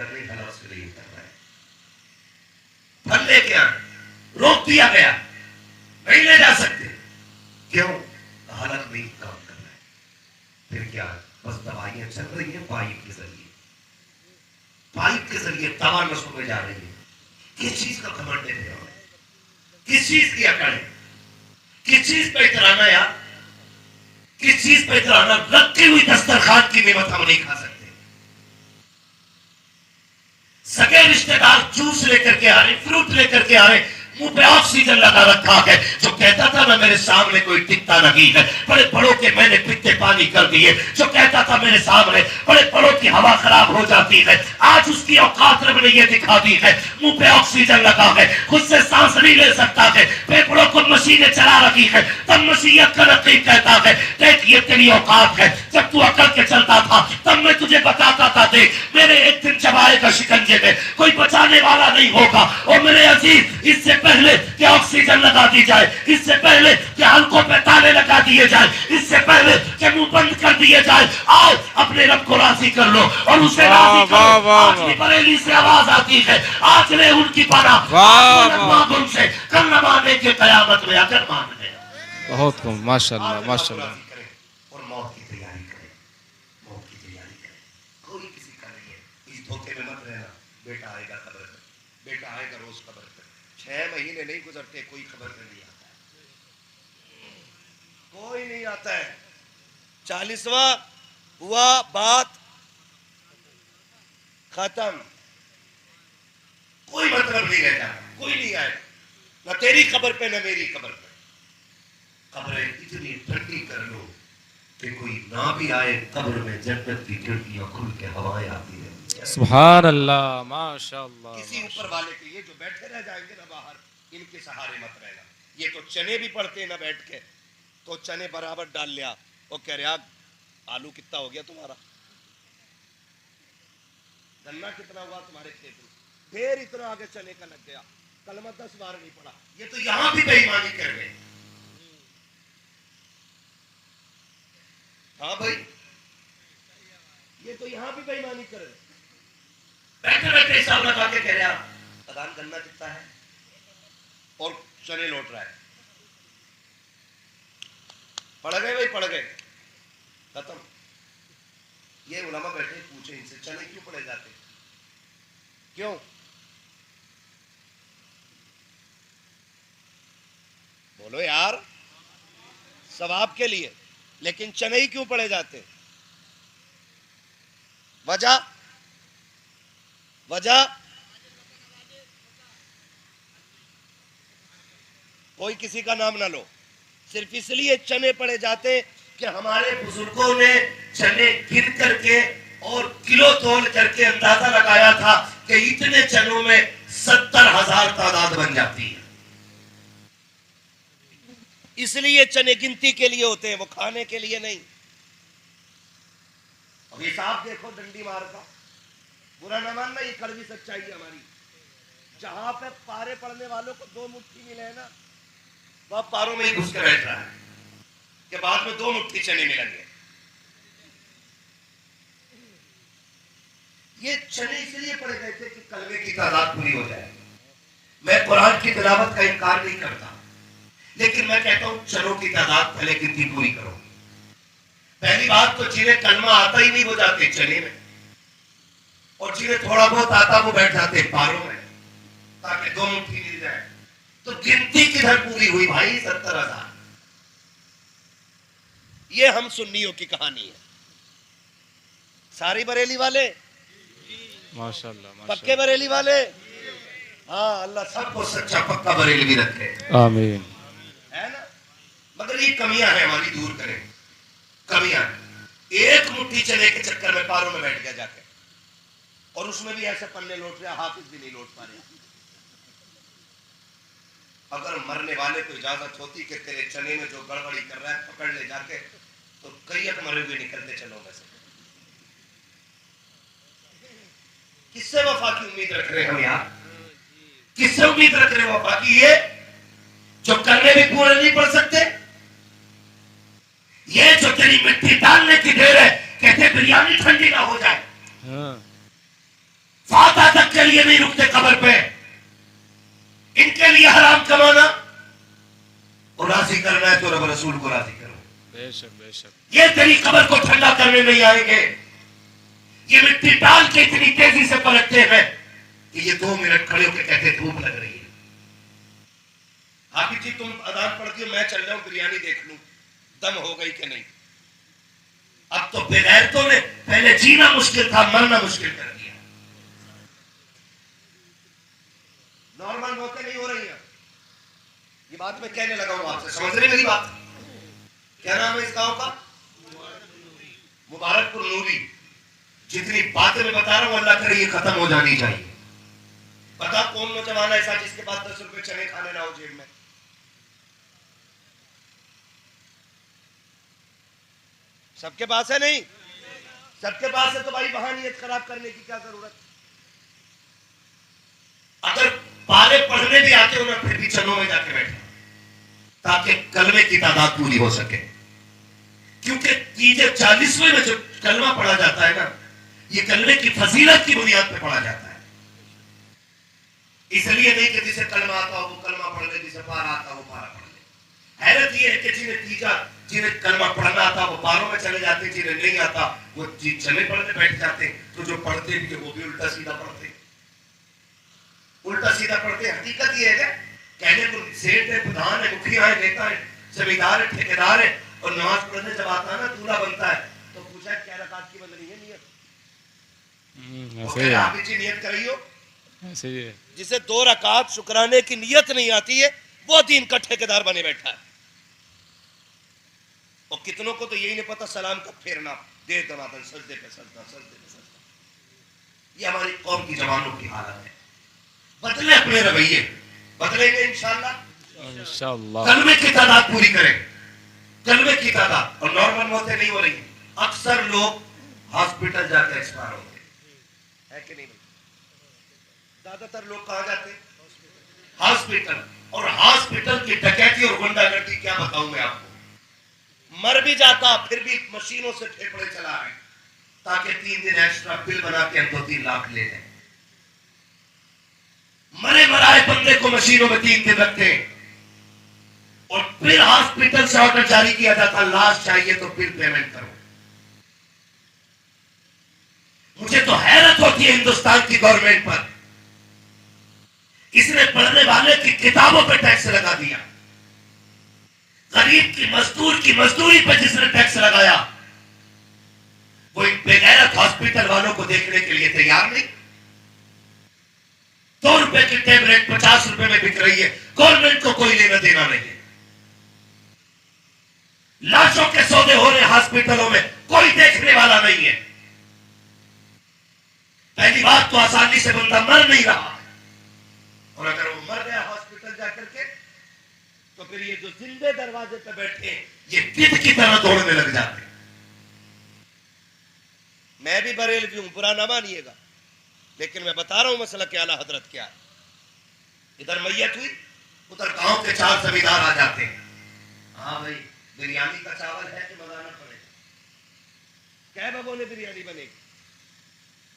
करने का लफ्ज नहीं उतर रहा है। फल लेके आए, रोक दिया गया, नहीं ले जा सकते। क्यों? हालत नहीं काम कर रहा है। फिर क्या? बस दवाइयां चल रही है पाइप के जरिए, पाइप के जरिए दवा नसों में जा रही है। किस चीज का घमंड है? किस चीज की अकड़ है? किस चीज पे इतराना यार? किस चीज पे इतराना? रखी हुई दस्तरखान की नेमत हम नहीं खा सकते। सगे रिश्तेदार जूस लेकर के आ रहे, फ्रूट लेकर के आ रहे, मुंह पे ऑक्सीजन लगा रखा है। जो कहता था ना मेरे सामने कोई टिकता नहीं है, बड़े बड़ों के मैंने पित्ते पानी कर दिए। जो कहता था मेरे सामने बड़े बड़ों की हवा खराब हो जाती है, आज उसकी औकात रब ने ये दिखा दी है। मुंह पे ऑक्सीजन लगा है, खुद से सांस नहीं ले सकता है, फेफड़ों को मशीनें चला रखी है, तब मसीहत का नकीब कहता है देख ये तेरी औकात है। जब तू अकड़ के चलता था तब मैं तुझे बताता था देख मेरे एक दिन चबाएगा शिकंजे में कोई बचाने वाला नहीं होगा। और मेरे अजीज, इससे पहले कि ऑक्सीजन लगा दी जाए, इससे पहले कि हल्कों पे ताले लगा दिए जाए, इससे पहले कि मुंह बंद कर दिए जाए, आओ अपने रब को राजी कर लो और उसे राजी करो। आज की बरेली से आवाज आती है, आज ले उनकी पनाह, आज उनसे कल न माने के कयामत में अगर मान है। बहुत खूब, माशाल्लाह माशाल्लाह। और मौत की तैयारी करें, मौत की तैयारी करें। कोई किसी का नहीं है, इस धोखे में मत रहना। बेटा आएगा कब्र में, बेटा आएगा रोज कब्र में। 6 महीने नहीं गुजरते कोई खबर नहीं आता है, कोई नहीं आता है। 40वां हुआ, बात खत्म, कोई मतलब नहीं रहता, कोई नहीं आएगा, ना तेरी खबर पे ना मेरी खबर पे। खबरें इतनी ठंडी कर लो कि कोई ना भी आए, कब्र में जन्नत की खिड़कियां खुल के हवाएं आती है। सुभान अल्लाह, माशाल्लाह। किसी ऊपर वाले के, ये जो बैठे रह जाएंगे ना बाहर, इनके सहारे मत रहना। ये तो चने भी पड़ते ना बैठ के, तो चने बराबर डाल लिया, वो कह रहे आलू कितना हो गया तुम्हारा, गन्ना कितना हुआ तुम्हारे खेत में, फिर इतना आगे चने का लग गया, कलमा 10 बार नहीं पड़ा। ये तो यहां भी बेईमानी कर रहे हैं। हाँ भाई, ये तो यहां भी बेईमानी कर रहे, बैठे बैठे हिसाब लगा के कह रहे अदान गन्ना कितना है और चने लौट रहा है। पड़ गए भाई, पड़ गए, खत्म। ये उलमा बैठे पूछे इनसे चने क्यों पड़े जाते, क्यों? बोलो यार, सवाब के लिए, लेकिन चने ही क्यों पड़े जाते? वजह वजह कोई किसी का नाम ना लो, सिर्फ इसलिए चने पड़े जाते कि हमारे बुजुर्गों ने चने गिन करके और किलो तोल करके अंदाजा लगाया था कि इतने चनों में 70,000 तादाद बन जाती है। इसलिए चने गिनती के लिए होते हैं, वो खाने के लिए नहीं। अब हिसाब देखो डंडी मार का, बुरा न मानना, ये कड़वी सच्चाई है हमारी। जहां पे पारे पड़ने वालों को 2 मुट्ठी मिले ना, वह पारों में ही घुस के बैठ रहा है कि बाद में 2 मुट्ठी चने मिलेंगे। ये चने इसलिए पड़े गए थे कि कलमे की तादाद पूरी हो जाए। मैं कुरान की तिलावत का इनकार नहीं करता, लेकिन मैं कहता हूं चनों की तादाद पहले कितनी पूरी करो। पहली बात तो जिन्हें कलमा आता ही नहीं वो जाते चने में, और जिन्हें थोड़ा बहुत आता वो बैठ जाते पारों में, ताकि 2 मुट्ठी मिल जाए। तो गिनती किधर पूरी हुई भाई? 70,000। ये हम सुन्नियों की कहानी है। सारी बरेली वाले माशाल्लाह, पक्के बरेली वाले, हाँ, अल्लाह सबको सच्चा पक्का बरेली भी रखे, आमीन। है ना? मगर ये कमियां हैं हमारी, दूर करें कमियां। एक मुट्ठी चने के चक्कर में पारों में बैठ गया जाके, और उसमें भी ऐसे पन्ने लौट रहे, हाफिज भी नहीं लौट पा रहे। अगर मरने वाले को इजाजत होती कि तेरे चने में जो गड़बड़ी कर रहा है पकड़ ले जाके, तो कई एक मरे हुए निकलते चनों में से। किससे वफा की उम्मीद रख रहे हम यार? किससे उम्मीद रख रहे हो वफा की? ये जो करने भी पूरे नहीं पड़ सकते, ये जो तेरी मिट्टी डालने की देर है, कहते बिरयानी ठंडी ना हो जाए, इनके लिए नहीं रुकते कब्र पे, इनके लिए हराम कमाना और राजी करना है तो रब रसूल को राजी करो। बेशक बेशक। ये तेरी कब्र को ठंडा करने नहीं आएंगे। ये मिट्टी डाल के इतनी तेजी से पलटते हैं कि ये 2 मिनट खड़े होकर कहते धूप लग रही है। हाफिज जी तुम अजान पढ़ती हो, मैं चल रहा हूं बिरयानी देख लूं दम हो गई कि नहीं। अब तो बेगैरतों ने पहले जीना मुश्किल था, मरना मुश्किल कर दिया। नॉर्मल मौतें नहीं हो रही हैं। ये बात मैं कहने लगा हूं आपसे, समझ रहे मेरी बात? क्या नाम है इस गांव का? मुबारकपुर नूरी। जितनी बातें मैं बता रहा हूं अल्लाह करे ये खत्म हो जानी चाहिए। बता कौन नौजवान ऐसा जिसके पास 10 रुपए चने खाने ना हो जेब में? सबके पास है? नहीं सबके पास है तो भाई वहां नियत खराब करने की क्या जरूरत? अगर पारे पढ़ने भी आते हो ना फिर भी चनों में जाके बैठे ताकि कलमे की तादाद पूरी हो सके। क्योंकि तीजे 40वें में जो कलमा पढ़ा जाता है ना, ये कलमे की फजीलत की बुनियाद पे पढ़ा जाता है। इसलिए नहीं कि जिसे कलमा आता हो वो कलमा पढ़ ले, जिसे पारा आता हो वो पारा पढ़ ले। हैरत ये है कि जिन्हें कलमा पढ़ना आता वो पारों में चले जाते, जिन्हें नहीं आता वो चले पढ़ने बैठ जाते। तो जो पढ़ते भी है वो भी उल्टा सीधा पढ़ते, उल्टा सीधा पढ़ते। हकीकत ये है क्या? कहने को सेठ है, प्रधान है, मुखिया है, नेता है, जमींदार है, ठेकेदार है, और नमाज पढ़ने जब आता है ना दूल्हा बनता है तो पूछा क्या रकात की बदली है नियत? ऐसे ही आप जी नियत करियो। ऐसे ही है। जिसे 2 रकात शुक्राने की नियत नहीं आती है वो दीन का ठेकेदार बने बैठा है। और कितनों को तो यही नहीं पता सलाम कब फेरना, दे दनादन, सजदे पे सजदा, सजदे पे सजदा। ये हमारी कौम की जवानों की हालत है। बदले अपने रवैये, बदलेंगे इंशाअल्लाह। इंशाअल्लाह। कलमे की तादाद पूरी करें, कलमे की तादाद। और नॉर्मल मौतें नहीं हो रही। अक्सर लोग हॉस्पिटल जाकर एक्सपायर होते हैं कि नहीं? ज्यादातर लोग कहां जाते? हॉस्पिटल। और हॉस्पिटल की डकैती और गुंडागर्दी क्या बताऊं मैं आपको। मर भी जाता फिर भी मशीनों से फेफड़े चला रहे ताकि 3 दिन एक्स्ट्रा बिल बना के 2-3 लाख ले लें। मरे मराए बंदे को मशीनों में 3 दिन रखते हैं और फिर हॉस्पिटल से ऑर्डर जारी किया जाता लाश चाहिए तो बिल पेमेंट करो। मुझे तो हैरत होती है हिंदुस्तान की गवर्नमेंट पर। इसने पढ़ने वाले की किताबों पर टैक्स लगा दिया, गरीब की मजदूर की मजदूरी पर जिसने टैक्स लगाया वो इन बेगैरत हॉस्पिटल वालों को देखने के लिए तैयार नहीं। 2 रुपए की टेबलेट 50 रुपए में बिक रही है, गवर्नमेंट को कोई लेना देना नहीं है। लाशों के सौदे हो रहे हॉस्पिटलों में, कोई देखने वाला नहीं है। पहली बात तो आसानी से बंदा मर नहीं रहा, और अगर वो मर गया हॉस्पिटल जाकर के तो फिर ये जो जिंदे दरवाजे पे बैठे ये तित की तरह दौड़ने लग जाते। मैं भी बरेलवी हूं, बुरा ना मानिएगा, लेकिन मैं बता रहा हूं मसला के आला हजरत क्या है। इधर मैयत हुई, उधर गांव के 4 जमींदार आ जाते हैं। हाँ भाई बिरयानी का चावल है कि मंगाना पड़ेगा? क्या बबो ने बिरयानी बनेगी,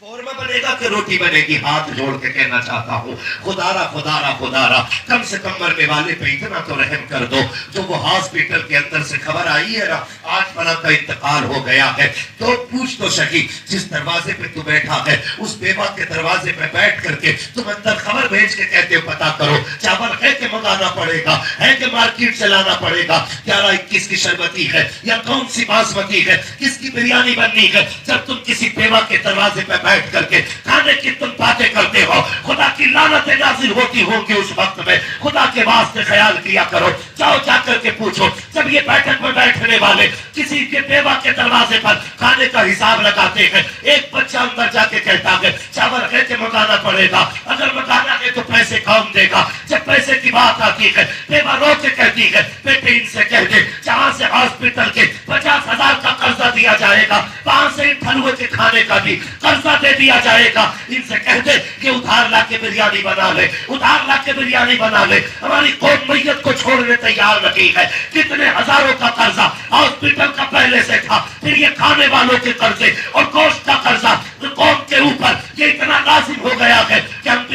कौरमा बनेगा कि रोटी बनेगी? हाथ जोड़ के कहना चाहता हूँ खुदारा खुदारा खुदारा, कम से कम मरने वाले पे इतना तो रहम कर दो। जो वो हॉस्पिटल के अंदर से खबर आई है ना आज फला का इंतकाल हो गया है, तो पूछ तो सकी जिस दरवाजे पे तू बैठा है उस बेवा के दरवाजे पे बैठ करके तुम अंदर खबर भेज के कहते हो पता करो चावल है कि मंगाना पड़ेगा, है कि मार्केट से लाना पड़ेगा, 11-21 की शरबती है या कौन सी बासमती है, किसकी बिरयानी बननी है। जब तुम किसी बेवा के दरवाजे पे बैठ करके खाने की तुम बातें करते हो, खुदा की लानतें नाज़िल होती होंगी उस वक्त में। खुदा के वास्ते ख्याल किया करो, जाओ जाकर के पूछो जब ये बैठक में बैठने वाले किसी के बेवा के दरवाजे पर खाने का हिसाब लगाते हैं, एक बच्चा अंदर जाके कहता है चावल है कि मंगाना पड़ेगा, अगर मंगाना है तो पैसे कौन देगा। जब पैसे की बात आती है बेवा रो के कहती है बेटे इनसे कह दे जहां से हॉस्पिटल के 50,000 का कर्जा दिया जाएगा वहां से इन फलुए के खाने का भी कर्जा दे दिया जाएगा। इनसे कह दे कि उधार लाके बिरयानी बना ले, उधार लाके बिरयानी बना ले। हमारी कौम मैयत को छोड़ने तैयार नहीं है। कितने हजारों का कर्जा हॉस्पिटल का पहले से था, फिर ये खाने वालों के कर्जे और गोश्त का कर्जा कौम के ऊपर ये इतना लाजिम हो गया है।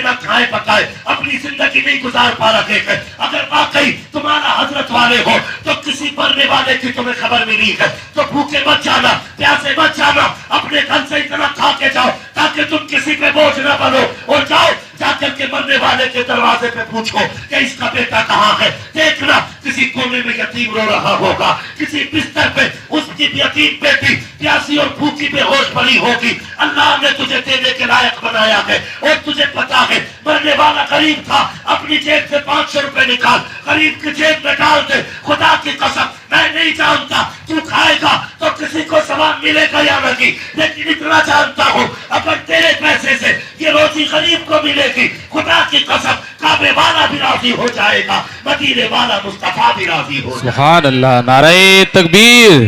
बिना खाए पकाए अपनी जिंदगी नहीं गुजार पा रहे हैं। अगर वाकई तुम्हारा हजरत वाले हो तो किसी मरने वाले की तुम्हें खबर मिली है तो भूखे मत जाना, प्यासे मत जाना, अपने घर से इतना खा के जाओ ताकि तुम किसी पे बोझ न बनो। और जाओ जाकर के मरने वाले के दरवाजे पे पूछो कि इसका बेटा कहाँ है। देखना किसी कोने में यतीम रो रहा होगा, किसी बिस्तर पे उसकी यतीम बेटी प्यासी और भूखी बेहोश पड़ी होगी। अल्लाह ने तुझे देने के लायक बनाया है और तुझे पता है मरने वाला गरीब था, अपनी जेब से 500 रुपए निकाल गरीब की जेब में डाल दे। खुदा की कसम मैं नहीं जानता तू खाएगा तो किसी को सवाब मिलेगा या नहीं, लेकिन इतना जानता हूँ अगर तेरे पैसे से ये रोटी गरीब को मिलेगी, खुदा की कसम काबे वाला भी राजी हो जाएगा, मदीने वाला मुस्तफा भी राजी हो जाएगा। सुभान अल्लाह। नारे तकबीर,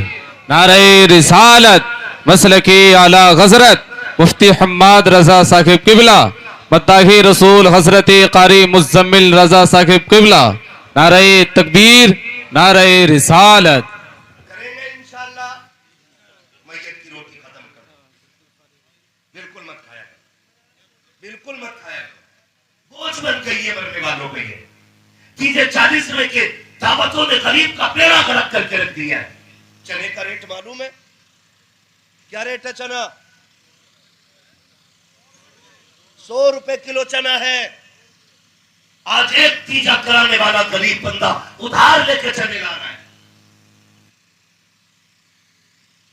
नारे रिसालत, मसलकी आला हजरत मुफ्ती हम्माद रजा साहिब किबला, मत्ताही रसूल हजरत कारी मुज़म्मिल रजा साहिब किबला। नारे तकबीर, नारे रिसालत। करेंगे इंशाअल्लाह। मैयत की रोटी खत्म कर, बिल्कुल मत खाया कर, बिल्कुल मत खाया कर। बोझ बन गई है मरने वालों पे ये चीजें। 40 रुपए के दावतों ने गरीब का पेड़ा गलत करके रख दिया है। चने का रेट मालूम है क्या रेट है? चना 100 रुपए किलो चना है। आज एक तीजा कराने वाला गरीब बंदा उधार लेके चने ला रहा है।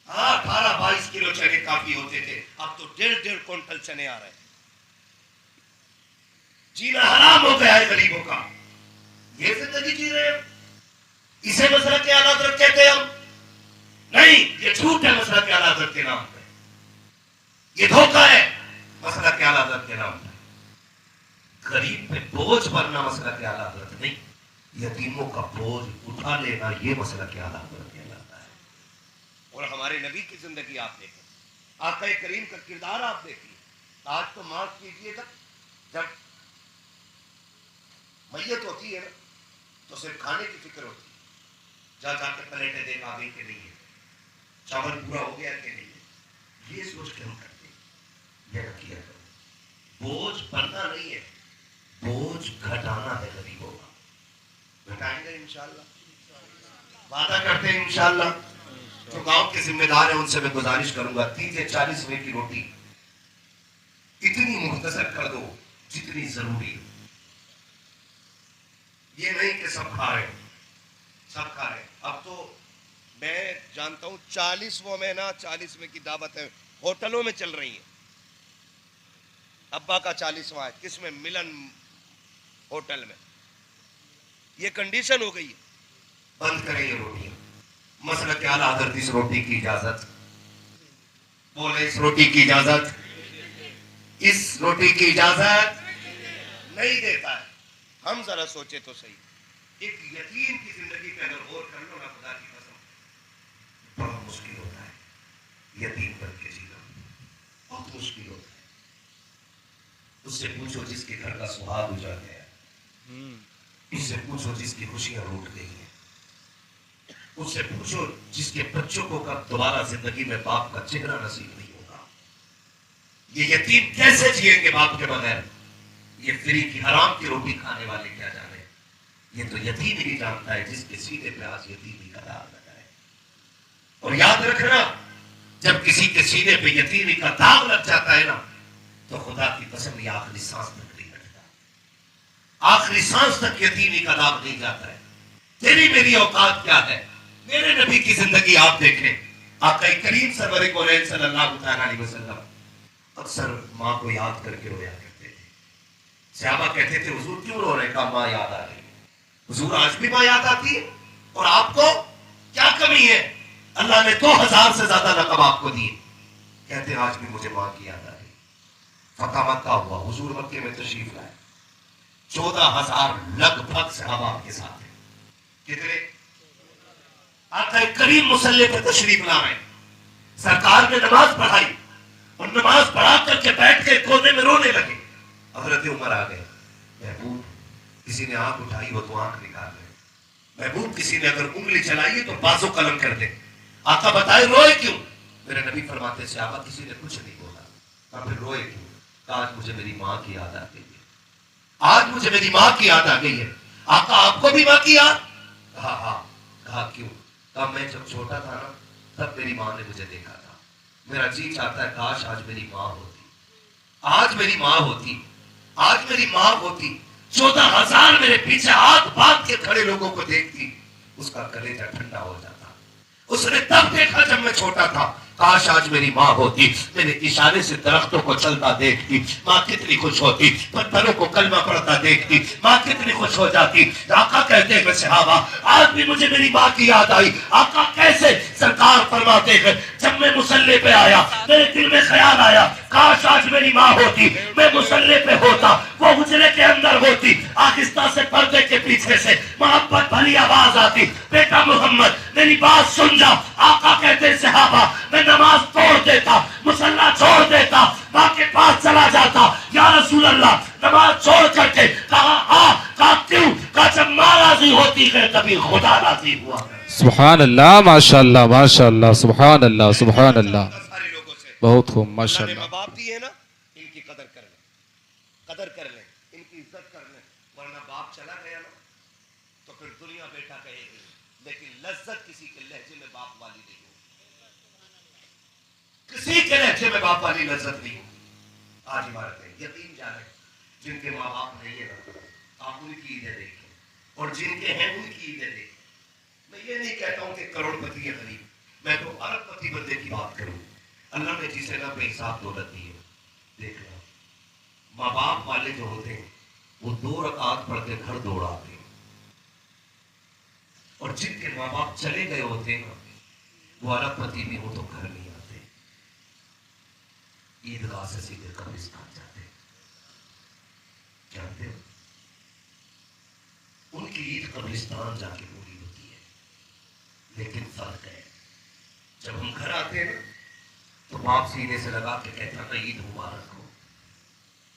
18-22 किलो चने काफी होते थे, अब तो 1.5 क्विंटल चने आ रहे हैं। जीना हराम हो गया है गरीबों का। ये जिंदगी जी रहे हैं। इसे मसला के आला हज़रत कहते हैं हम? नहीं, ये झूठ है मसला के आला हज़रत के नाम पे। ये धोखा है मसला के आला हज़रत के नाम पे। गरीब पे बोझ भरना मसला के आला हज़रत नहीं, यतीमों का बोझ उठा लेना ये मसला के आला हज़रत कहलाता है। और हमारे नबी की जिंदगी आप देखें, आका करीम का किरदार आप देखिए। आज तो माफ कीजिएगा, जब मैयत होती है ना तो सिर्फ खाने की फिक्र होती है। जा जाके प्लेटें देखा गई कि नहीं है, चावल पूरा हो गया कि नहीं है, ये सोच के हम करते हैं। यह किया करो, बोझ भरना नहीं है, बोझ घटाना है गरीबों का। घटाएंगे इंशाअल्लाह, वादा करते हैं इंशाअल्लाह। जो गांव के जिम्मेदार है उनसे मैं गुजारिश करूंगा 30 या 40 रुपए की रोटी इतनी मुख्तसर कर दो जितनी जरूरी हो। ये नहीं कि सब खा रहे, सब खा रहे। अब तो मैं जानता हूं 40वां महीना 40वें की दावत है होटलों में चल रही है। अब्बा का 40वां है, किसमें? मिलन होटल में। ये कंडीशन हो गई है। बंद करें ये रोटियां। मसला क्या हज़रत इस रोटी की इजाजत बोले, इस रोटी की इजाजत, इस रोटी की इजाजत नहीं देता है। हम जरा सोचे तो सही, एक यतीम की जिंदगी पे अगर गौर कर लो ना, खुदा की कसम बड़ा मुश्किल होता है। यतीम बन के जीना बहुत मुश्किल होता है। उससे पूछो जिसके घर का सुहाग उजड़ गया, उससे पूछो जिसकी खुशियां रूठ गई हैं, उससे पूछो जिसके बच्चों को कब दोबारा जिंदगी में बाप का चेहरा नसीब नहीं होगा। ये यतीम कैसे जिएंगे बाप के बगैर? ये फ्री की हराम की रोटी खाने वाले क्या जाने। ये तो यतीम ही जानता है जिसके सीने पे आज यतीमी का दाग लगा है। और याद रखना, जब किसी के सीने पे यतीमी का दाग लग जाता है ना, तो खुदा की कसम ये आखिरी सांस तक नहीं हटता। आखिरी सांस तक यतीमी का दाग नहीं जाता है। तेरी मेरी औकात क्या है? मेरे नबी की जिंदगी आप देखें। आका करीम सरवर कौनैन सल्लल्लाहु अलैहि वसल्लम अक्सर माँ को याद करके रोया करते थे। सहाबा कहते थे हुजूर क्यों रो रहे? कहा माँ याद आ रही है। हुजूर आज भी माँ याद आती है? और आपको क्या कमी है? अल्लाह ने 2000 से ज्यादा लक़ब आपको दिए। कहते आज भी मुझे माँ की याद आ रही। फतह मक्का हुआ, हुजूर मक्के में तशरीफ लाए, 14,000 लगभग सहाबा आपके साथ है। कितने? आका करीम मुसल्ले पे तशरीफ ला रहे, सरकार ने नमाज पढ़ाई और नमाज पढ़ा करके बैठ के कोने में रोने लगे। हजरत उमर आ गए। महबूब किसी ने आंख उठाई हो तो आंख निकाल ले। महबूब किसी ने अगर उंगली चलाई है तो बाजू कलम कर दे। आका बताए रोए क्यों? मेरे नबी फरमाते सहाबा किसी ने कुछ नहीं बोला। कहा फिर रोए क्यों? आज मुझे मेरी माँ की याद आती है। आज मुझे मेरी माँ की याद आ गई है। आका आपको भी माँ की याद? कहा हाँ। कहा क्यों? कहा मैं जब छोटा था ना तब मेरी माँ ने मुझे देखा था, मेरा जी चाहता है काश आज मेरी माँ होती, आज मेरी माँ होती, आज मेरी माँ होती। 14,000 मेरे पीछे हाथ बांध के खड़े लोगों को देखती, उसका कलेजा ठंडा हो जाता। उसने तब देखा जब मैं छोटा था, काश आज मेरी माँ होती, मेरे इशारे से दरख्तों को चलता देखती, माँ कितनी खुश होती। पत्थरों को कलमा पढ़ता देखती, माँ कितनी खुश हो जाती। आका कहते हैं सहाबा, आज भी मुझे मेरी माँ की याद आई। आका कैसे? सरकार फरमाते हैं जब मैं मुसल्ले पे आया मेरे दिल में ख्याल आया, काश आज मेरी माँ होती, मैं मुसल्ले पे होता, वो हुजरे के अंदर होती। आहिस्ता से पर्दे के पीछे से मोहब्बत भरी आवाज आती, बेटा मोहम्मद मेरी बात सुन जा। आका कहते हैं सहाबा, मैं नमाज तोड़ देता, मुसल्ला छोड़ देता, माँ के पास चला जाता। या रसूल अल्लाह, नमाज छोड़ करके? कहा हाँ। कहा क्यों? कहा जब माँ राजी होती है कभी खुदा राजी हुआ है। सुभान अल्लाह, माशाअल्लाह माशाअल्लाह, सुभान अल्लाह सुभान अल्लाह। सारे लोगों से बहुत खूब, माँ माशाअल्लाह। बाप दिए ना, इनकी कदर कर ले, कदर कर ले, इनकी इज्जत कर ले, वरना बाप चला गया ना तो फिर दुनिया बेटा कहेगी, लेकिन लज्जत किसी के लहजे में बाप वाली नहीं हो, किसी के लहजे में बाप वाली लज्जत नहीं हो। आज इमारतें यतीम जाने, जिनके माँ बाप नहीं है ना, आप उनकी ईदें देखें, और जिनके हैं उनकी ईदें देखें। मैं ये नहीं कहता हूं कि करोड़पति या गरीब, मैं तो अरबपति बंदे की बात करूं। अल्लाह ने जिसे ना बेहिसाब दौलत दी है, देख लो, माँ बाप वाले जो होते हैं वो 2 रकात पढ़ के घर दौड़ आते हैं, और जिनके माँ बाप चले गए होते हैं ना, वो अरबपति भी हो तो घर नहीं आते, ईदगाह से सीधे कब्रिस्तान जाते हैं। जानते हो, उनकी ईद कब्रिस्तान जाके पूरी होती है। लेकिन फर्क है, जब हम घर आते हैं ना तो बाप सीने से लगा के कहता ना ईद मुबारक हो,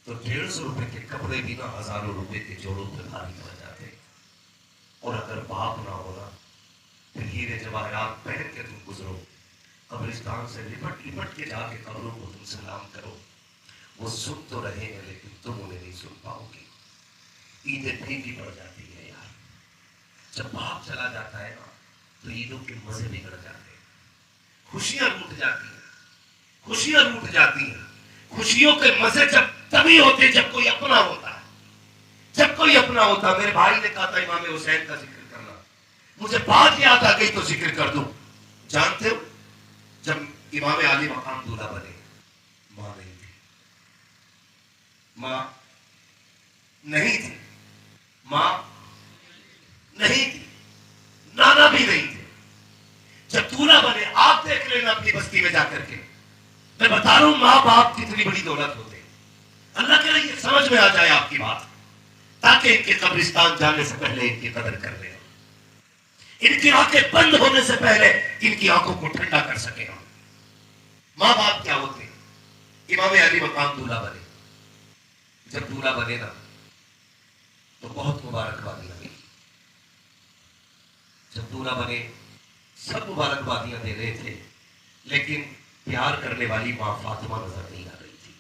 तो 150 रुपए के कपड़े भी ना हजारों रुपए के जोड़ों पे भारी पड़ जाते। और अगर बाप ना होना, फिर हीरे जवाहरात पहन के तुम गुजरो, कब्रिस्तान से लिपट लिपट के जाके कब्रों को तुम सलाम करो, वो सुन तो रहे हैं लेकिन तुम उन्हें नहीं सुन पाओगे। ईदें फीकी पड़ जाती है यार। जब बाप चला जाता है ना तो ईदों के मजे बिगड़ जाते हैं, खुशियां रूठ जाती हैं, खुशियां रूठ जाती हैं। खुशियों के मजे जब तभी होते जब कोई अपना होता है, जब कोई अपना होता। मेरे भाई ने कहा था इमाम हुसैन का जिक्र करना, मुझे बात याद आ गई तो जिक्र कर दूं। जानते हो, जब इमाम आली मकाम दूल्हा बने, मां नहीं थी, मां नहीं थी, मां नहीं थी, नाना भी नहीं थे। जब दूल्हा बने, आप देख लेना अपनी बस्ती में जाकर के, मैं बता रहा हूं मां बाप कितनी बड़ी दौलत होते हैं। अल्लाह के लिए समझ में आ जाए आपकी बात, ताकि इनके कब्रिस्तान जाने से पहले इनकी कदर कर ले, इनकी आंखें बंद होने से पहले इनकी आंखों को ठंडा कर सके हम। मां बाप क्या होते हैं? इमाम अली मकाम दूल्हा बने, जब दूल्हा बने ना तो बहुत मुबारकबादियां मिली। जब दूल्हा बने सब मुबारकबादियां दे रहे थे, लेकिन प्यार करने वाली मां फातिमा नजर नहीं आ रही थी,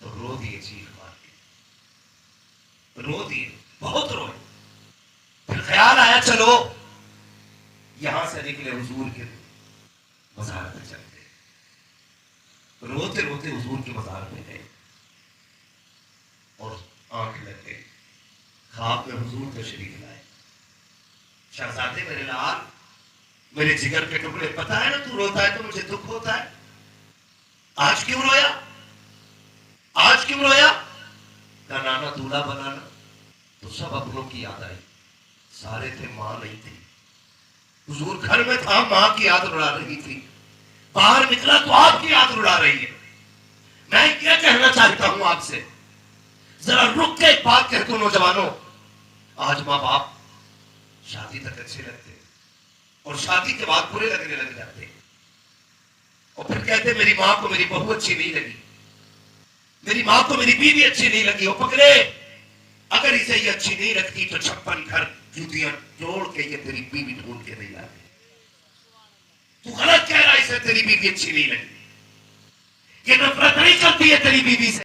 तो रो दिए, चीख मार के रो दिए, बहुत रोए। फिर ख्याल आया चलो यहां से निकले हुजूर के मजार पे चलते। रोते रोते हुजूर के मजार पे गए और आंख लग गई, ख्वाब में हुजूर तशरीफ लाए। शहजादे मेरे लाल, मेरे जिगर के टुकड़े, पता है ना तू रोता है तो मुझे दुख होता है, आज क्यों रोया? आज क्यों रोया? का नाना दूल्हा बनाना तो सब अपनों की याद आई, सारे थे, मां नहीं थी। हुजूर घर में था, मां की याद रुला रही थी, बाहर निकला तो आपकी याद रुला रही है। मैं क्या कहना चाहता हूं आपसे, जरा रुक के एक बात कहता हूं नौजवानों, आज मां बाप शादी तक अच्छे लगते और शादी के बाद बुरे लगने लग जाते, और फिर कहते मेरी मां को मेरी बहू अच्छी नहीं लगी, मेरी मां को मेरी बीवी अच्छी नहीं लगी। वो पकड़े, अगर इसे ये अच्छी नहीं लगती तो 56 घर जूतियां जोड़ के ये तेरी बीवी ढूंढ के नहीं लाते। तू गलत कह रहा है, इसे तेरी बीवी अच्छी नहीं लगी, ये नफरत नहीं करती है तेरी बीवी से।